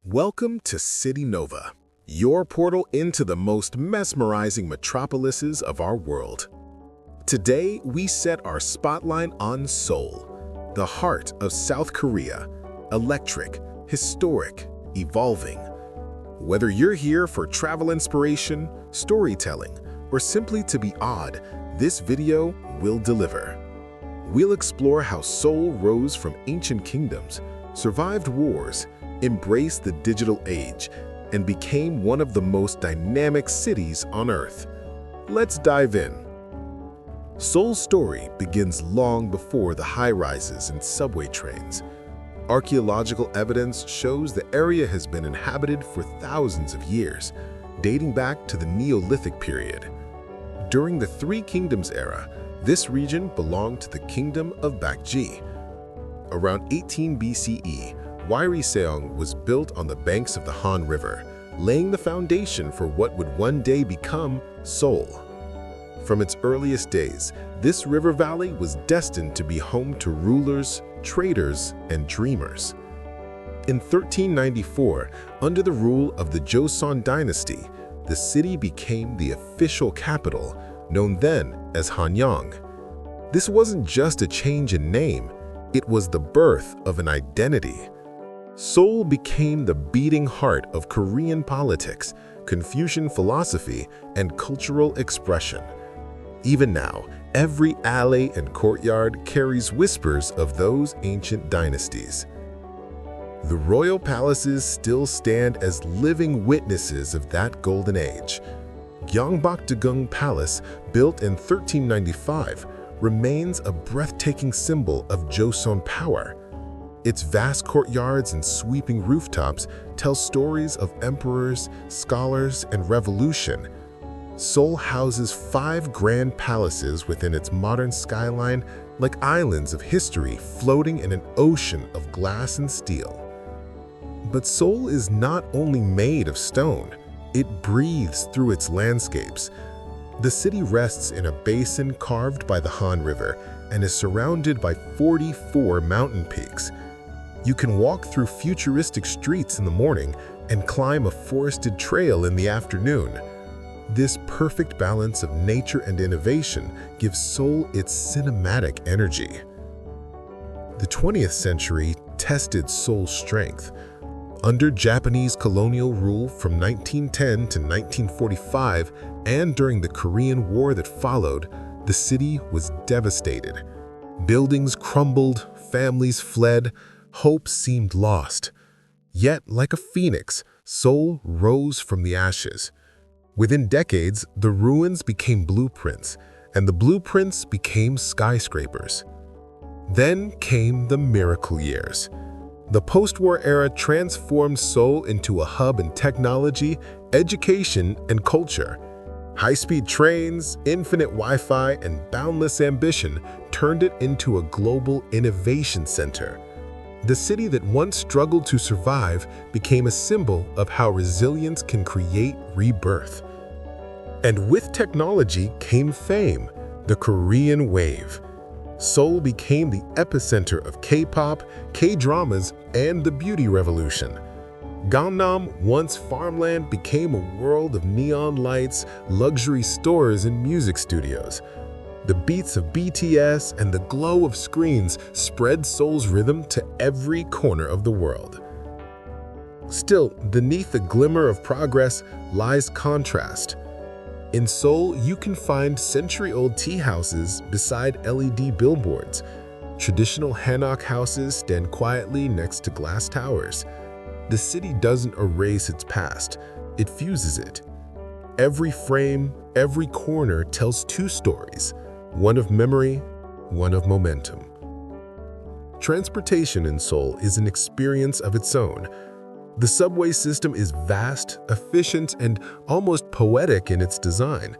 Welcome to City Nova, your portal into the most mesmerizing metropolises of our world. Today, we set our spotlight on Seoul, the heart of South Korea, electric, historic, evolving. Whether you're here for travel inspiration, storytelling, or simply to be awed, this video will deliver. We'll explore how Seoul rose from ancient kingdoms, survived wars, embraced the digital age, and became one of the most dynamic cities on Earth. Let's dive in. Seoul's story begins long before the high-rises and subway trains. Archaeological evidence shows the area has been inhabited for thousands of years, dating back to the Neolithic period. During the Three Kingdoms era, this region belonged to the Kingdom of Bakji. Around 18 BCE, Seoul was built on the banks of the Han River, laying the foundation for what would one day become Seoul. From its earliest days, this river valley was destined to be home to rulers, traders, and dreamers. In 1394, under the rule of the Joseon dynasty, the city became the official capital, known then as Hanyang. This wasn't just a change in name, it was the birth of an identity. Seoul became the beating heart of Korean politics, Confucian philosophy, and cultural expression. Even now, every alley and courtyard carries whispers of those ancient dynasties. The royal palaces still stand as living witnesses of that golden age. Gyeongbokdogung Palace, built in 1395, remains a breathtaking symbol of Joseon power. Its vast courtyards and sweeping rooftops tell stories of emperors, scholars, and revolution. Seoul houses 5 grand palaces within its modern skyline, like islands of history floating in an ocean of glass and steel. But Seoul is not only made of stone, it breathes through its landscapes. The city rests in a basin carved by the Han River and is surrounded by 44 mountain peaks. You can walk through futuristic streets in the morning and climb a forested trail in the afternoon. This perfect balance of nature and innovation gives Seoul its cinematic energy. The 20th century tested Seoul's strength. Under Japanese colonial rule from 1910 to 1945 and during the Korean War that followed, the city was devastated. Buildings crumbled, families fled, hope seemed lost. Yet, like a phoenix, Seoul rose from the ashes. Within decades, the ruins became blueprints, and the blueprints became skyscrapers. Then came the miracle years. The post-war era transformed Seoul into a hub in technology, education, and culture. High-speed trains, infinite Wi-Fi, and boundless ambition turned it into a global innovation center. The city that once struggled to survive became a symbol of how resilience can create rebirth. And with technology came fame, the Korean wave. Seoul became the epicenter of K-pop, K-dramas, and the beauty revolution. Gangnam, once farmland, became a world of neon lights, luxury stores, and music studios. The beats of BTS and the glow of screens spread Seoul's rhythm to every corner of the world. Still, beneath the glimmer of progress lies contrast. In Seoul, you can find century-old tea houses beside LED billboards. Traditional hanok houses stand quietly next to glass towers. The city doesn't erase its past, it fuses it. Every frame, every corner tells 2 stories. One of memory, one of momentum. Transportation in Seoul is an experience of its own. The subway system is vast, efficient, and almost poetic in its design.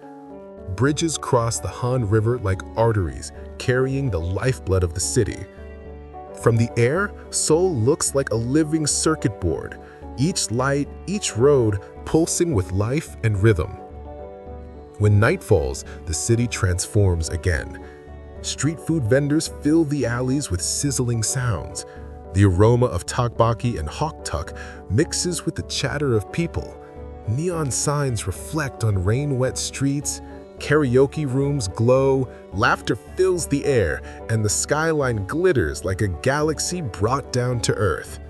Bridges cross the Han River like arteries, carrying the lifeblood of the city. From the air, Seoul looks like a living circuit board, each light, each road pulsing with life and rhythm. When night falls, the city transforms again. Street food vendors fill the alleys with sizzling sounds. The aroma of tteokbokki and hoktuk mixes with the chatter of people. Neon signs reflect on rain-wet streets, karaoke rooms glow, laughter fills the air, and the skyline glitters like a galaxy brought down to Earth.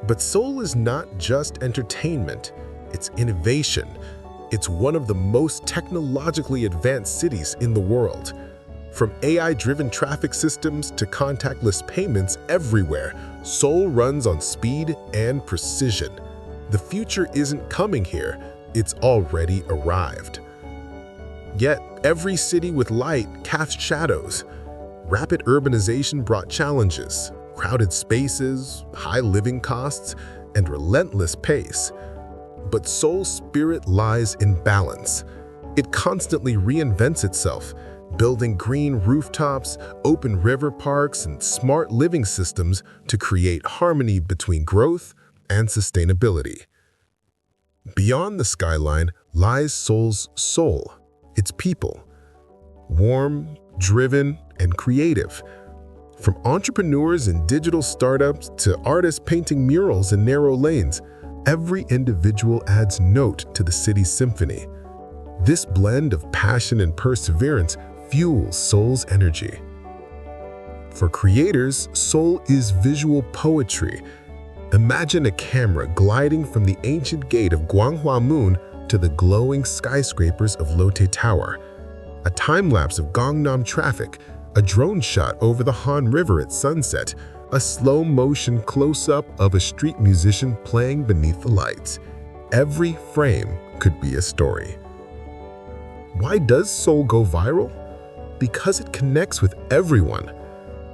But Seoul is not just entertainment, it's innovation. It's one of the most technologically advanced cities in the world. From AI-driven traffic systems to contactless payments everywhere, Seoul runs on speed and precision. The future isn't coming here, it's already arrived. Yet, every city with light casts shadows. Rapid urbanization brought challenges, crowded spaces, high living costs, and relentless pace. But Seoul's spirit lies in balance. It constantly reinvents itself, building green rooftops, open river parks, and smart living systems to create harmony between growth and sustainability. Beyond the skyline lies Seoul's soul, its people. Warm, driven, and creative. From entrepreneurs and digital startups to artists painting murals in narrow lanes, every individual adds note to the city's symphony. This blend of passion and perseverance fuels Seoul's energy. For creators, Seoul is visual poetry. Imagine a camera gliding from the ancient gate of Gwanghwamun to the glowing skyscrapers of Lotte Tower, a time-lapse of Gangnam traffic, a drone shot over the Han River at sunset, a slow-motion close-up of a street musician playing beneath the lights. Every frame could be a story. Why does Seoul go viral? Because it connects with everyone.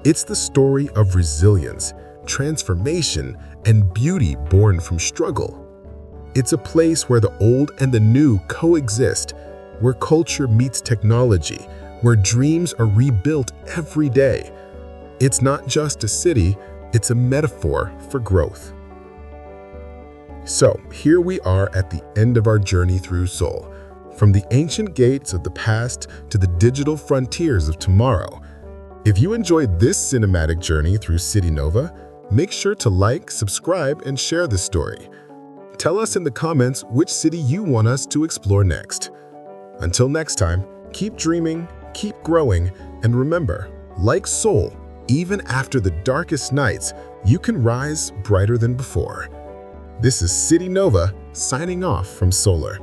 It's the story of resilience, transformation, and beauty born from struggle. It's a place where the old and the new coexist, where culture meets technology, where dreams are rebuilt every day. It's not just a city, it's a metaphor for growth. So, here we are at the end of our journey through Seoul, from the ancient gates of the past to the digital frontiers of tomorrow. If you enjoyed this cinematic journey through City Nova, make sure to like, subscribe, and share this story. Tell us in the comments which city you want us to explore next. Until next time, keep dreaming, keep growing, and remember, like Seoul, even after the darkest nights, you can rise brighter than before. This is City Nova signing off from Solar.